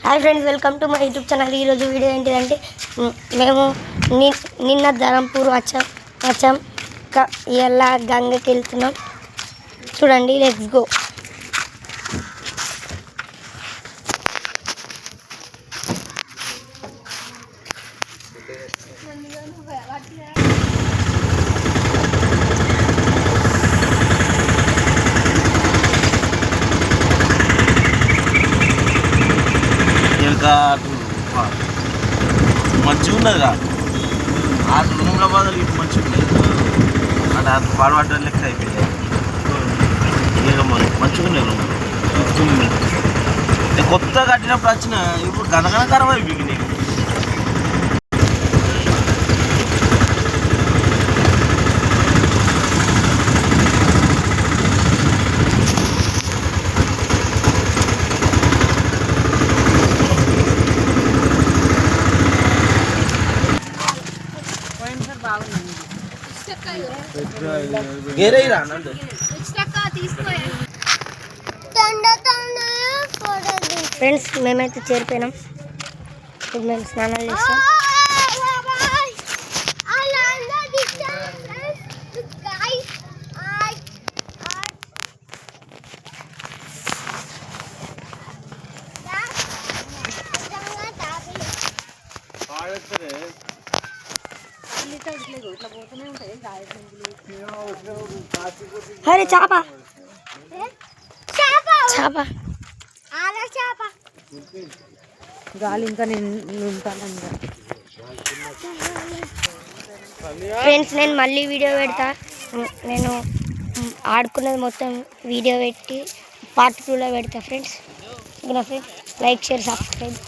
Hi friends, welcome to my YouTube channel. ఈరోజు video ఏంటిదంటే మేము నిన్న ధరంపూర్ వచ్చాం ఇలా గంగకి వెళ్తున్నాం. చూడండి, లెట్స్ గో. మంచిగా ఉన్నదిరా ఆ రూమ్ల బదులు ఇటు మంచిగా ఉన్నది. అంటే అది పాడబడ్డ లెక్క అయిపోయింది. ఇక మంచిగా ఉన్నాయి రూమ్. కొత్తగా కట్టినప్పుడు వచ్చిన ఇప్పుడు గనగనకరం అయిపోయింది. ఫ్రెండ్స్, మేమైతే చేరిపోయినాం. ఇప్పుడు మేము స్నానాలు చేస్తాం. అరే చేప చేప గాలి ఇంకా ఫ్రెండ్స్, నేను మళ్ళీ వీడియో పెడతా. నేను ఆడుకున్నది మొత్తం వీడియో పెట్టి పార్ట్ 2లో పెడతా. Friends, like, share, subscribe.